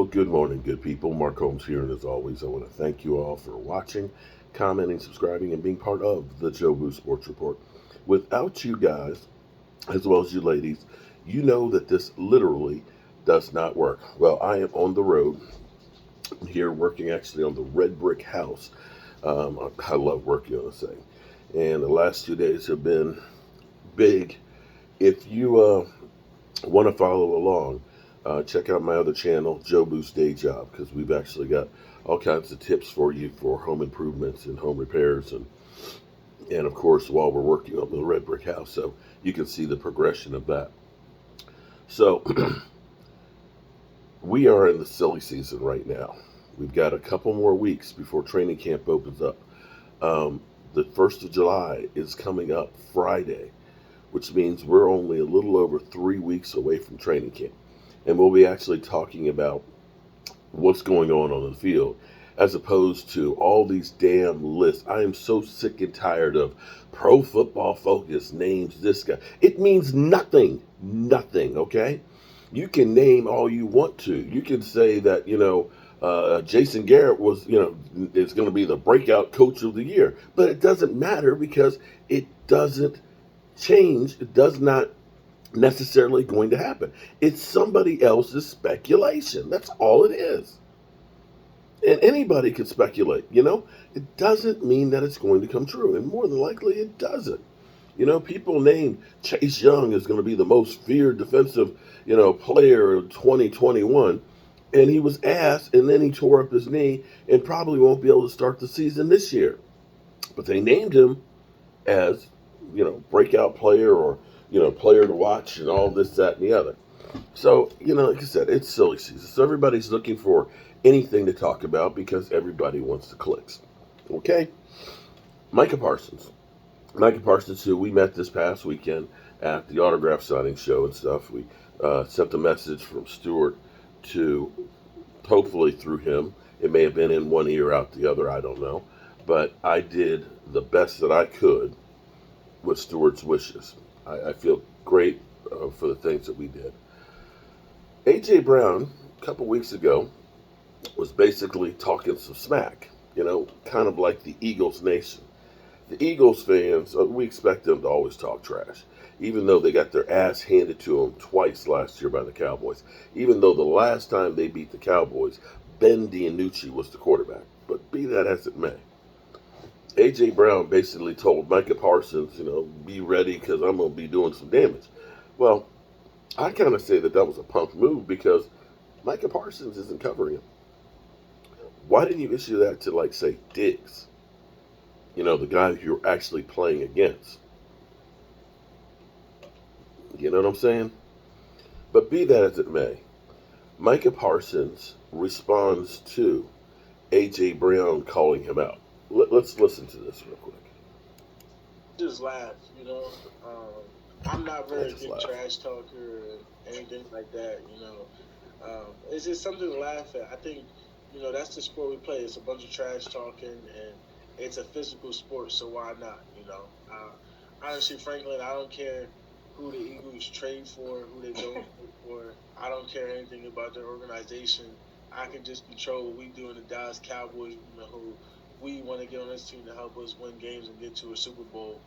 Well, good morning, good people. Mark Holmes here, and as always, I want to thank you all for watching, commenting, subscribing, and being part of the Joe Boo Sports Report. Without you guys, as well as you ladies, you know that this literally does not work. Well, I am on the road here working actually on the red brick house. I love working on this thing. And the last 2 days have been big. If you want to follow along, check out my other channel, Joe Boo's Day Job, because we've actually got all kinds of tips for you for home improvements and home repairs, and of course while we're working on the red brick house, so you can see the progression of that. So we are in the silly season right now. We've got a couple more weeks before training camp opens up. The 1st of July is coming up Friday, which means we're only a little over 3 weeks away from training camp. And we'll be actually talking about what's going on the field as opposed to all these damn lists. I am so sick and tired of Pro Football Focus names this guy. It means nothing. Nothing, okay? You can name all you want to. You can say that, Jason Garrett was, is going to be the breakout coach of the year. But it doesn't matter because it doesn't change. It does not necessarily going to happen. It's somebody else's speculation. That's all it is. And anybody can speculate, It doesn't mean that it's going to come true. And more than likely, it doesn't. People named Chase Young is going to be the most feared defensive, player of 2021. And he was asked, and then he tore up his knee and probably won't be able to start the season this year. But they named him as, breakout player or, player to watch and all this, that, and the other. So, like I said, it's silly season. So everybody's looking for anything to talk about because everybody wants the clicks. Okay? Micah Parsons. Micah Parsons, who we met this past weekend at the autograph signing show and stuff. We sent a message from Stewart to, hopefully through him. It may have been in one ear, out the other, I don't know. But I did the best that I could with Stewart's wishes. I feel great for the things that we did. A.J. Brown, a couple weeks ago, was basically talking some smack, kind of like the Eagles Nation. The Eagles fans, we expect them to always talk trash, even though they got their ass handed to them twice last year by the Cowboys. Even though the last time they beat the Cowboys, Ben DiNucci was the quarterback. But be that as it may, A.J. Brown basically told Micah Parsons, be ready because I'm going to be doing some damage. Well, I kind of say that was a punk move because Micah Parsons isn't covering him. Why didn't you issue that to, say, Diggs? The guy you're actually playing against. You know what I'm saying? But be that as it may, Micah Parsons responds to A.J. Brown calling him out. Let's listen to this real quick. Just laugh, I'm not very good trash talker or anything like that. It's just something to laugh at. I think, that's the sport we play. It's a bunch of trash talking, and it's a physical sport, so why not? Honestly, Franklin, I don't care who the Eagles trade for, who they don't trade for. I don't care anything about their organization. I can just control what we do in the Dallas Cowboys, who we want to get on this team to help us win games and get to a Super Bowl.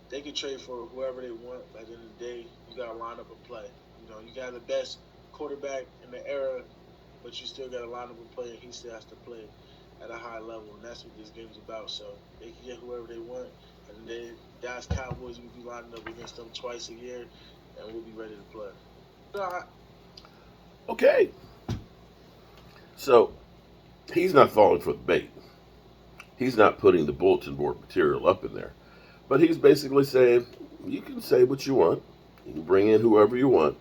They can trade for whoever they want. At the end of the day, you got to line up and play. You got the best quarterback in the era, but you still got to line up and play, and he still has to play at a high level, and that's what this game's about. So they can get whoever they want, and then Dallas Cowboys will be lining up against them twice a year, and we'll be ready to play. Okay. So he's not falling for the bait. He's not putting the bulletin board material up in there. But he's basically saying, you can say what you want. You can bring in whoever you want.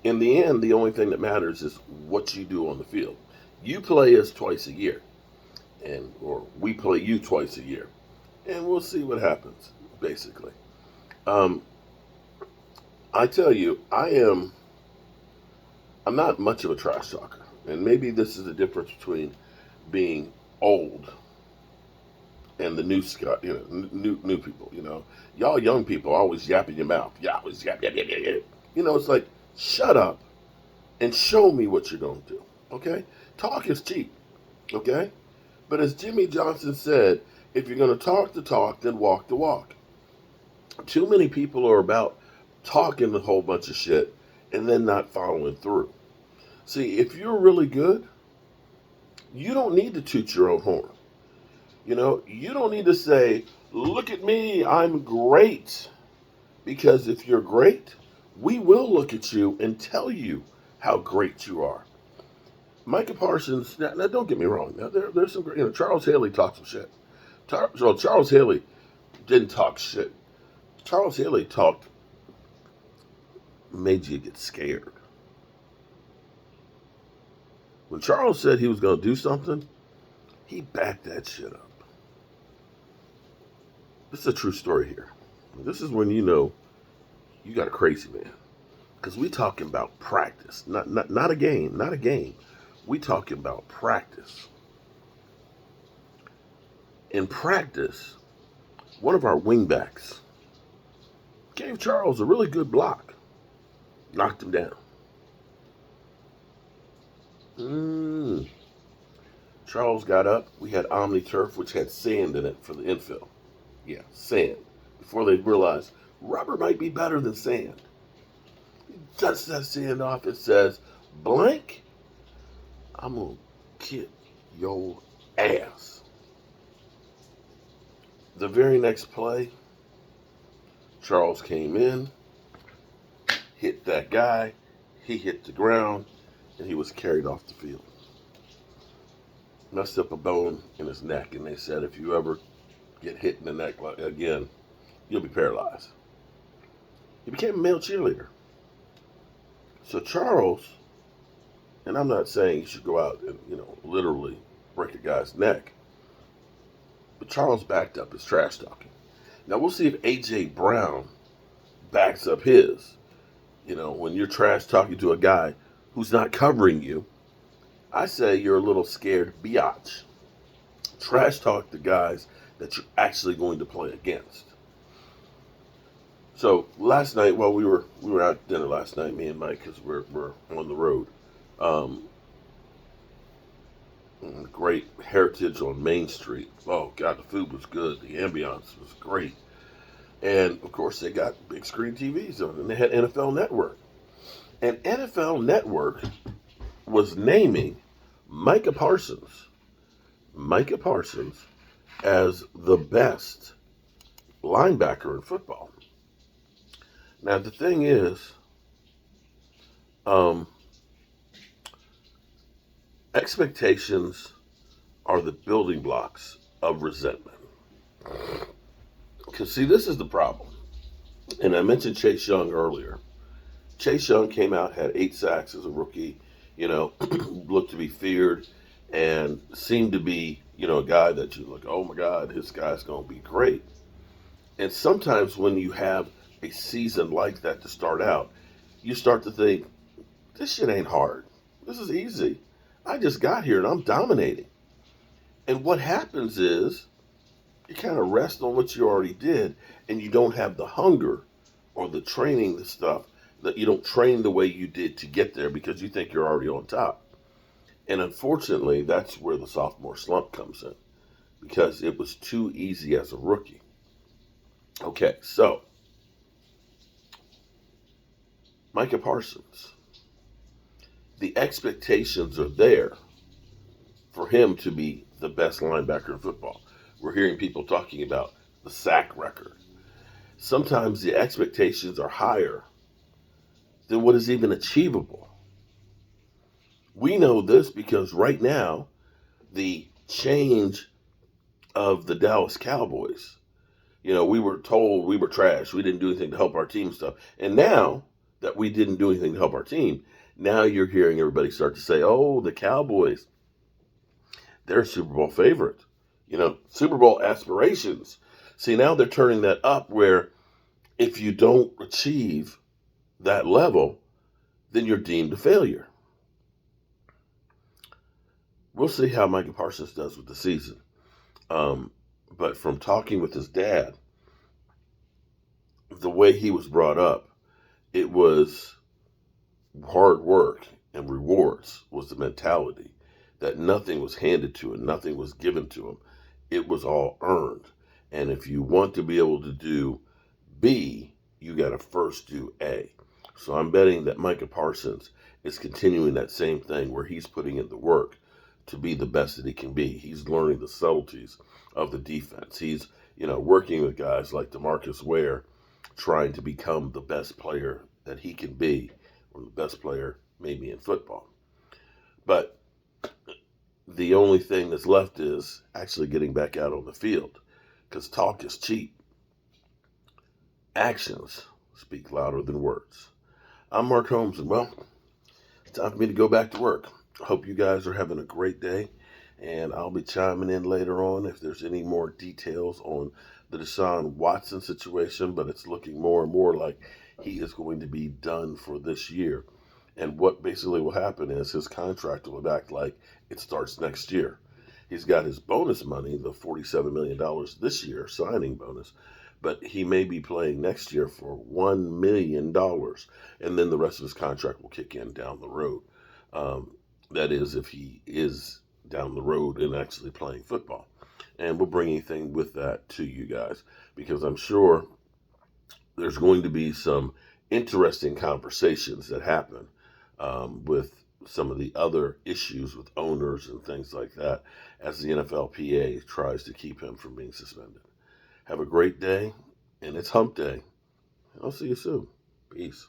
In the end, the only thing that matters is what you do on the field. You play us twice a year. Or we play you twice a year. And we'll see what happens, basically. I tell you, I'm not much of a trash talker. And maybe this is the difference between being old and the new Scott, new people, Y'all young people always yapping your mouth. You always yap. It's like, shut up and show me what you're going to do. Okay? Talk is cheap. Okay? But as Jimmy Johnson said, if you're going to talk the talk, then walk the walk. Too many people are about talking a whole bunch of shit and then not following through. See, if you're really good, you don't need to toot your own horn. You don't need to say, look at me, I'm great. Because if you're great, we will look at you and tell you how great you are. Micah Parsons, now don't get me wrong. Now there's some, Charles Haley talked some shit. Charles Haley didn't talk shit. Charles Haley made you get scared. When Charles said he was going to do something, he backed that shit up. This is a true story here. This is when you know you got a crazy man. Because we talking about practice, not a game, not a game. We talking about practice. In practice, one of our wingbacks gave Charles a really good block, knocked him down. Charles got up. We had OmniTurf, which had sand in it for the infill. Yeah, sand. Before they realized rubber might be better than sand. He dusts that sand off and says, blank, I'm going to kick your ass. The very next play, Charles came in, hit that guy, he hit the ground, and he was carried off the field. Messed up a bone in his neck, and they said if you ever get hit in the neck again, you'll be paralyzed. He became a male cheerleader. So Charles, and I'm not saying you should go out and, literally break a guy's neck, but Charles backed up his trash talking. Now we'll see if A.J. Brown backs up his. When you're trash talking to a guy who's not covering you, I say you're a little scared biatch. Trash talk the guys that you're actually going to play against. So last night, while we were at dinner last night, me and Mike, because we're on the road. Great Heritage on Main Street. Oh God, the food was good. The ambiance was great. And of course, they got big screen TVs on, and they had NFL Network. And NFL Network was naming Micah Parsons as the best linebacker in football. Now the thing is, expectations are the building blocks of resentment. Because see, this is the problem. And I mentioned Chase Young earlier. Chase Young came out, had 8 sacks as a rookie, looked to be feared and seemed to be, a guy that you look, oh my God, this guy's going to be great. And sometimes when you have a season like that to start out, you start to think, this shit ain't hard. This is easy. I just got here and I'm dominating. And what happens is you kind of rest on what you already did and you don't have the hunger or the training, the stuff that you don't train the way you did to get there because you think you're already on top. And unfortunately, that's where the sophomore slump comes in because it was too easy as a rookie. Okay, so Micah Parsons, the expectations are there for him to be the best linebacker in football. We're hearing people talking about the sack record. Sometimes the expectations are higher than what is even achievable. We know this because right now, the change of the Dallas Cowboys, we were told we were trash. We didn't do anything to help our team stuff. And now that we didn't do anything to help our team, now you're hearing everybody start to say, oh, the Cowboys, they're a Super Bowl favorite. Super Bowl aspirations. See, now they're turning that up where if you don't achieve that level, then you're deemed a failure. We'll see how Micah Parsons does with the season. But from talking with his dad, the way he was brought up, it was hard work and rewards was the mentality that nothing was handed to him, nothing was given to him. It was all earned. And if you want to be able to do B, you got to first do A. So I'm betting that Micah Parsons is continuing that same thing where he's putting in the work to be the best that he can be. He's learning the subtleties of the defense. He's, working with guys like DeMarcus Ware, trying to become the best player that he can be, or the best player maybe in football. But the only thing that's left is actually getting back out on the field, because talk is cheap. Actions speak louder than words. I'm Mark Holmes, and well, it's time for me to go back to work. I hope you guys are having a great day, and I'll be chiming in later on if there's any more details on the Deshaun Watson situation, but it's looking more and more like he is going to be done for this year. And what basically will happen is his contract will act like it starts next year. He's got his bonus money, the $47 million this year, signing bonus, but he may be playing next year for $1 million, and then the rest of his contract will kick in down the road. That is, if he is down the road and actually playing football. And we'll bring anything with that to you guys, because I'm sure there's going to be some interesting conversations that happen with some of the other issues with owners and things like that as the NFLPA tries to keep him from being suspended. Have a great day, and it's hump day. I'll see you soon. Peace.